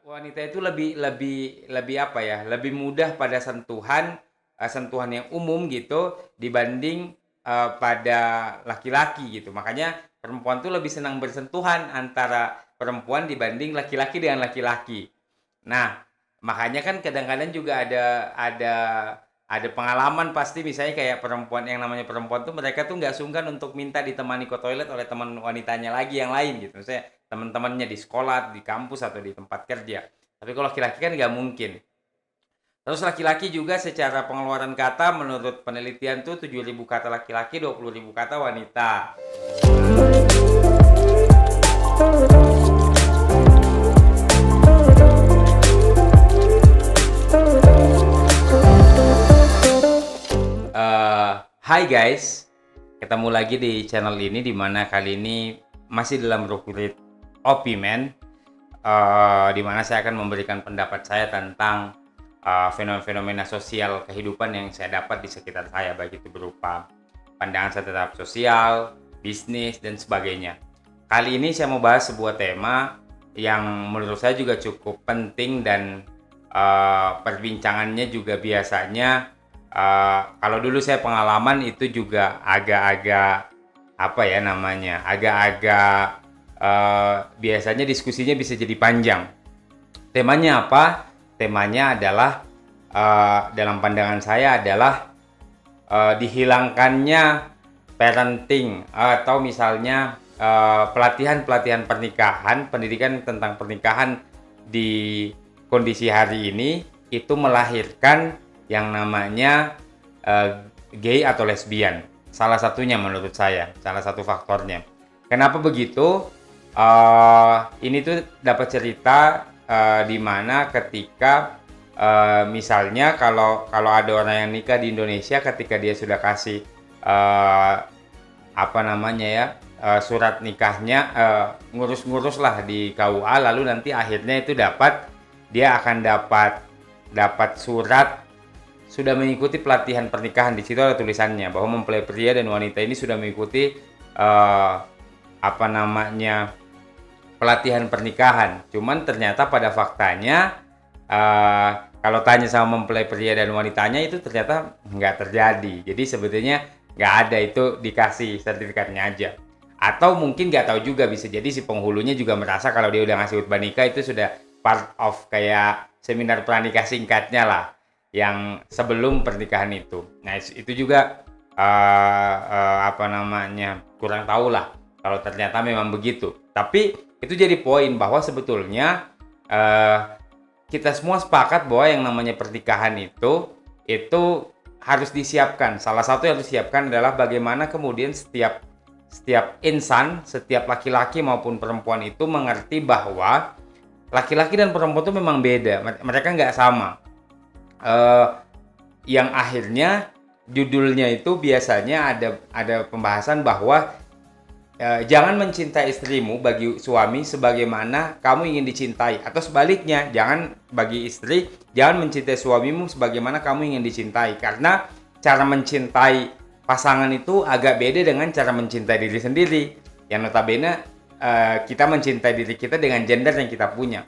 wanita itu lebih lebih lebih apa ya, lebih mudah pada sentuhan, sentuhan yang umum gitu dibanding, pada laki-laki gitu. Makanya perempuan tuh lebih senang bersentuhan antara perempuan dibanding laki-laki dengan laki-laki. Nah, makanya kan kadang-kadang juga ada pengalaman pasti misalnya kayak perempuan yang namanya perempuan tuh mereka tuh nggak sungkan untuk minta ditemani ke toilet oleh teman wanitanya lagi yang lain gitu. Misalnya teman-temannya di sekolah, di kampus atau di tempat kerja. Tapi kalau laki-laki kan nggak mungkin. Terus laki-laki juga secara pengeluaran kata menurut penelitian tuh 7.000 kata laki-laki, 20.000 kata wanita. Hai guys, ketemu lagi di channel ini di mana kali ini masih dalam Rukurit Opimen, di mana saya akan memberikan pendapat saya tentang fenomena sosial kehidupan yang saya dapat di sekitar saya, baik itu berupa pandangan saya terhadap sosial, bisnis, dan sebagainya. Kali ini saya mau bahas sebuah tema yang menurut saya juga cukup penting dan perbincangannya juga biasanya kalau dulu saya pengalaman itu juga agak-agak apa ya namanya, agak-agak biasanya diskusinya bisa jadi panjang. Temanya apa? Temanya adalah dalam pandangan saya adalah dihilangkannya parenting atau misalnya pelatihan-pelatihan pernikahan, pendidikan tentang pernikahan di kondisi hari ini itu melahirkan yang namanya gay atau lesbian. Salah satunya menurut saya, salah satu faktornya. Kenapa begitu? Ini tuh dapat cerita di mana ketika misalnya kalau ada orang yang nikah di Indonesia ketika dia sudah kasih apa namanya ya surat nikahnya, ngurus-ngurus lah di KUA, lalu nanti akhirnya itu dia akan dapat surat sudah mengikuti pelatihan pernikahan. Di situ ada tulisannya bahwa mempelai pria dan wanita ini sudah mengikuti apa namanya pelatihan pernikahan. Cuman ternyata pada faktanya kalau tanya sama mempelai pria dan wanitanya itu ternyata nggak terjadi. Jadi sebetulnya nggak ada, itu dikasih sertifikatnya aja. Atau mungkin nggak tahu juga, bisa jadi si penghulunya juga merasa kalau dia udah ngasih khutbah nikah itu sudah part of kayak seminar pranikah singkatnya lah yang sebelum pernikahan itu. Nah itu juga apa namanya kurang tahu lah kalau ternyata memang begitu. Tapi itu jadi poin bahwa sebetulnya kita semua sepakat bahwa yang namanya pernikahan itu harus disiapkan. Salah satu yang harus disiapkan adalah bagaimana kemudian setiap insan, setiap laki-laki maupun perempuan itu mengerti bahwa laki-laki dan perempuan itu memang beda. Mereka nggak sama. Yang akhirnya judulnya itu biasanya ada pembahasan bahwa jangan mencintai istrimu bagi suami sebagaimana kamu ingin dicintai, atau sebaliknya, jangan bagi istri jangan mencintai suamimu sebagaimana kamu ingin dicintai, karena cara mencintai pasangan itu agak beda dengan cara mencintai diri sendiri yang notabene kita mencintai diri kita dengan gender yang kita punya.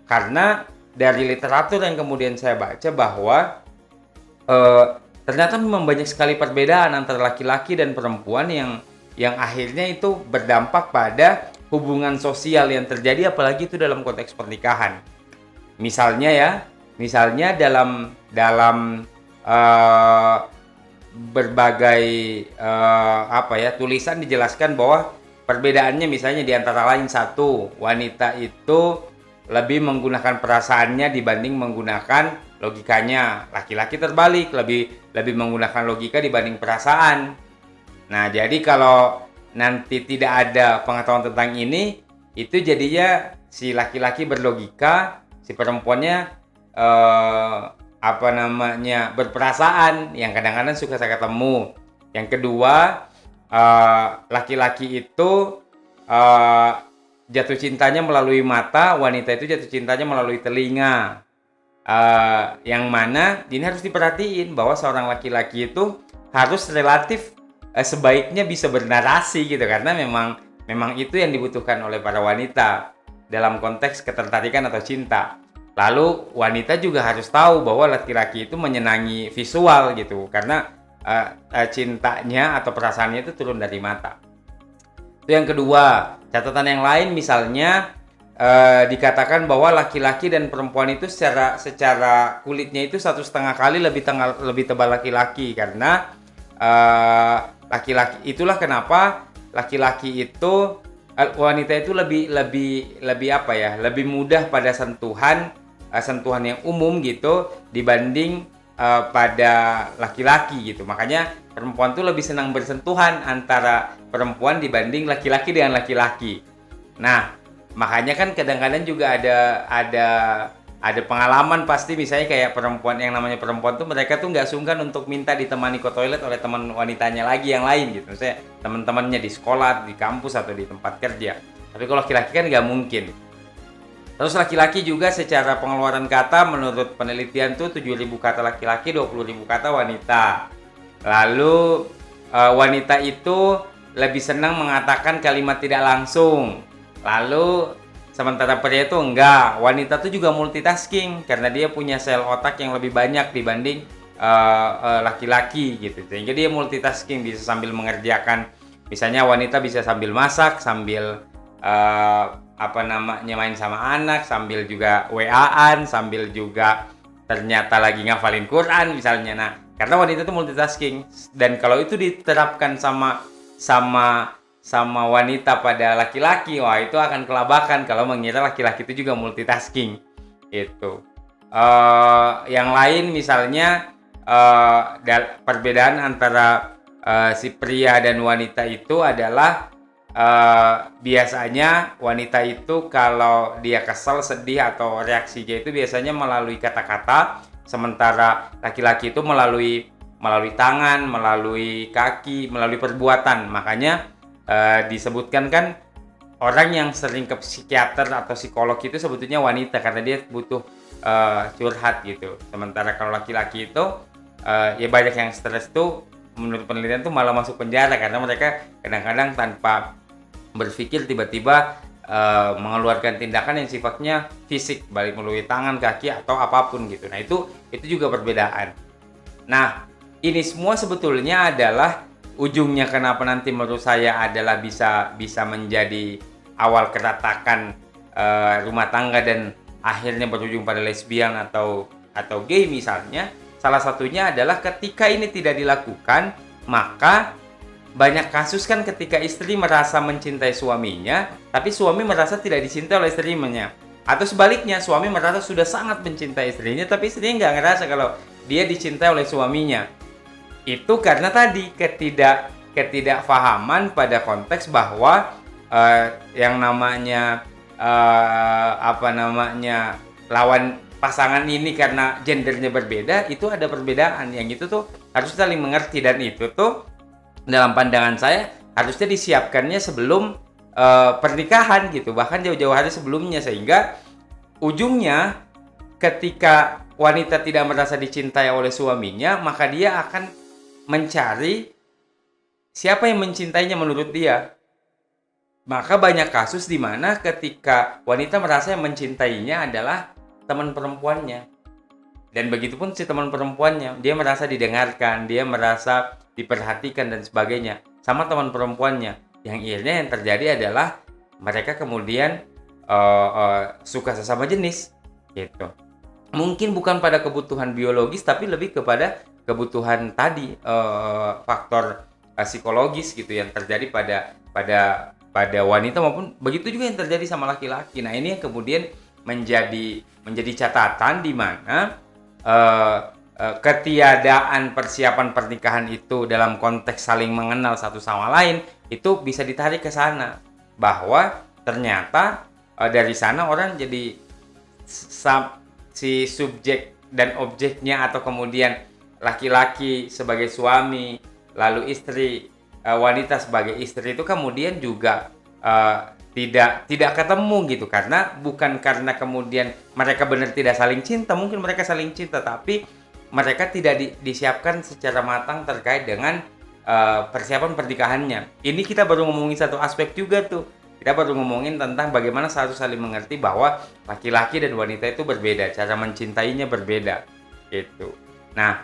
Karena dari literatur yang kemudian saya baca bahwa ternyata memang banyak sekali perbedaan antara laki-laki dan perempuan yang akhirnya itu berdampak pada hubungan sosial yang terjadi, apalagi itu dalam konteks pernikahan. Misalnya dalam berbagai tulisan dijelaskan bahwa perbedaannya misalnya di antara lain, satu, wanita itu lebih menggunakan perasaannya dibanding menggunakan logikanya. Laki-laki terbalik, lebih menggunakan logika dibanding perasaan. Nah, jadi kalau nanti tidak ada pengetahuan tentang ini, itu jadinya si laki-laki berlogika, si perempuannya berperasaan, yang kadang-kadang suka saya ketemu. Yang kedua, laki-laki itu jatuh cintanya melalui mata, wanita itu jatuh cintanya melalui telinga. Yang mana ini harus diperhatiin bahwa seorang laki-laki itu harus relatif sebaiknya bisa bernarasi gitu, karena memang itu yang dibutuhkan oleh para wanita. dalam konteks ketertarikan atau cinta. Lalu wanita juga harus tahu bahwa laki-laki itu menyenangi visual gitu, karena cintanya atau perasaannya itu turun dari mata. Itu yang kedua. Catatan yang lain misalnya dikatakan bahwa laki-laki dan perempuan itu secara kulitnya itu 1,5 kali lebih tebal laki-laki, karena laki-laki itulah kenapa laki-laki itu wanita itu lebih apa ya, lebih mudah pada sentuhan yang umum gitu dibanding pada laki-laki gitu. Makanya perempuan tuh lebih senang bersentuhan antara perempuan dibanding laki-laki dengan laki-laki. Nah, makanya kan kadang-kadang juga ada pengalaman pasti, misalnya kayak perempuan, yang namanya perempuan tuh mereka tuh nggak sungkan untuk minta ditemani ke toilet oleh teman wanitanya lagi yang lain gitu. Misalnya teman-temannya di sekolah, di kampus atau di tempat kerja. Tapi kalau laki-laki kan nggak mungkin. Terus laki-laki juga secara pengeluaran kata menurut penelitian tuh 7.000 kata laki-laki, 20.000 kata wanita. Lalu wanita itu lebih senang mengatakan kalimat tidak langsung. Lalu sementara pria itu enggak. Wanita itu juga multitasking karena dia punya sel otak yang lebih banyak dibanding laki-laki gitu. Sehingga dia multitasking, bisa sambil mengerjakan. Misalnya wanita bisa sambil masak, sambil main sama anak, sambil juga WA-an, sambil juga ternyata lagi ngafalin Quran misalnya. Nah, karena wanita itu multitasking, dan kalau itu diterapkan sama wanita pada laki-laki, wah itu akan kelabakan kalau mengira laki-laki itu juga multitasking itu. Yang lain misalnya perbedaan antara si pria dan wanita itu adalah biasanya wanita itu kalau dia kesel, sedih atau reaksinya itu biasanya melalui kata-kata, sementara laki-laki itu melalui tangan, melalui kaki, melalui perbuatan. Makanya disebutkan kan orang yang sering ke psikiater atau psikolog itu sebetulnya wanita, karena dia butuh curhat gitu. Sementara kalau laki-laki itu ya banyak yang stres tuh menurut penelitian tuh malah masuk penjara, karena mereka kadang-kadang tanpa berpikir tiba-tiba mengeluarkan tindakan yang sifatnya fisik, baik melalui tangan, kaki atau apapun gitu. Nah itu juga perbedaan. Nah ini semua sebetulnya adalah ujungnya kenapa nanti menurut saya adalah bisa menjadi awal keretakan rumah tangga dan akhirnya berujung pada lesbian atau gay misalnya. Salah satunya adalah ketika ini tidak dilakukan, maka banyak kasus kan ketika istri merasa mencintai suaminya, tapi suami merasa tidak dicintai oleh istrinya. Atau sebaliknya, suami merasa sudah sangat mencintai istrinya, tapi istrinya nggak ngerasa kalau dia dicintai oleh suaminya. Itu karena tadi ketidakfahaman pada konteks bahwa yang namanya lawan pasangan ini karena gendernya berbeda, itu ada perbedaan. Yang itu tuh harus saling mengerti, dan itu tuh dalam pandangan saya harusnya disiapkannya sebelum pernikahan gitu, bahkan jauh-jauh hari sebelumnya, sehingga ujungnya ketika wanita tidak merasa dicintai oleh suaminya, maka dia akan mencari siapa yang mencintainya menurut dia. Maka banyak kasus di mana ketika wanita merasa yang mencintainya adalah teman perempuannya, dan begitupun si teman perempuannya, dia merasa didengarkan, dia merasa diperhatikan dan sebagainya sama teman perempuannya. Yang akhirnya yang terjadi adalah mereka kemudian suka sesama jenis gitu. Mungkin bukan pada kebutuhan biologis, tapi lebih kepada kebutuhan tadi, faktor psikologis gitu yang terjadi pada wanita, maupun begitu juga yang terjadi sama laki-laki. Nah ini yang kemudian menjadi catatan di mana ketiadaan persiapan pernikahan itu dalam konteks saling mengenal satu sama lain itu bisa ditarik ke sana, bahwa ternyata dari sana orang jadi si subjek dan objeknya, atau kemudian laki-laki sebagai suami, lalu istri, wanita sebagai istri itu kemudian juga tidak ketemu gitu, karena bukan karena kemudian mereka benar tidak saling cinta, mungkin mereka saling cinta, tapi mereka tidak disiapkan secara matang terkait dengan persiapan pernikahannya. Ini kita baru ngomongin satu aspek juga tuh, Kita baru ngomongin tentang bagaimana harus saling mengerti bahwa laki-laki dan wanita itu berbeda, cara mencintainya berbeda, gitu. Nah,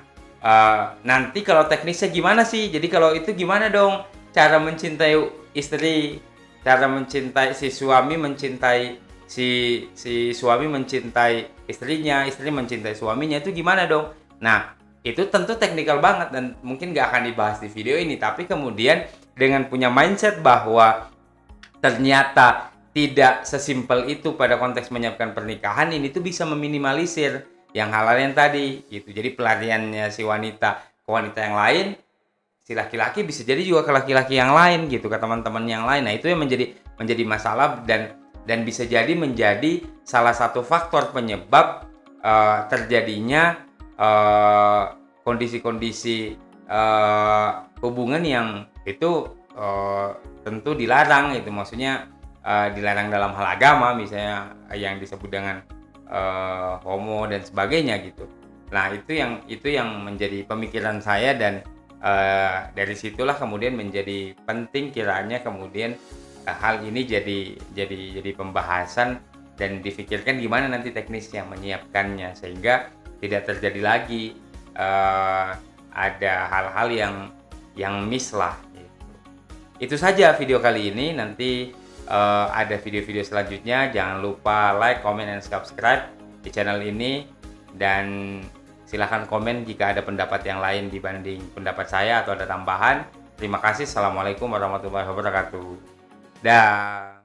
nanti kalau teknisnya gimana sih? Jadi kalau itu gimana dong cara mencintai istri, cara mencintai si suami mencintai si suami mencintai istrinya, istri mencintai suaminya itu gimana dong? Nah, itu tentu teknikal banget dan mungkin nggak akan dibahas di video ini, tapi kemudian dengan punya mindset bahwa ternyata tidak sesimpel itu pada konteks menyiapkan pernikahan, ini tuh bisa meminimalisir yang hal-hal yang tadi gitu. Jadi pelariannya si wanita ke wanita yang lain, si laki-laki bisa jadi juga ke laki-laki yang lain gitu, ke teman-teman yang lain. Nah, itu yang menjadi masalah dan bisa jadi menjadi salah satu faktor penyebab terjadinya kondisi-kondisi hubungan yang itu tentu dilarang itu, maksudnya dilarang dalam hal agama, misalnya yang disebut dengan homo dan sebagainya gitu. Nah, itu yang menjadi pemikiran saya dan dari situlah kemudian menjadi penting kiranya kemudian hal ini jadi pembahasan dan difikirkan gimana nanti teknisnya menyiapkannya sehingga tidak terjadi lagi ada hal-hal yang miss lah. Itu saja video kali ini. Nanti ada video-video selanjutnya. Jangan lupa like, comment, dan subscribe di channel ini. Dan silahkan komen jika ada pendapat yang lain dibanding pendapat saya atau ada tambahan. Terima kasih. Assalamualaikum warahmatullahi wabarakatuh. Dah.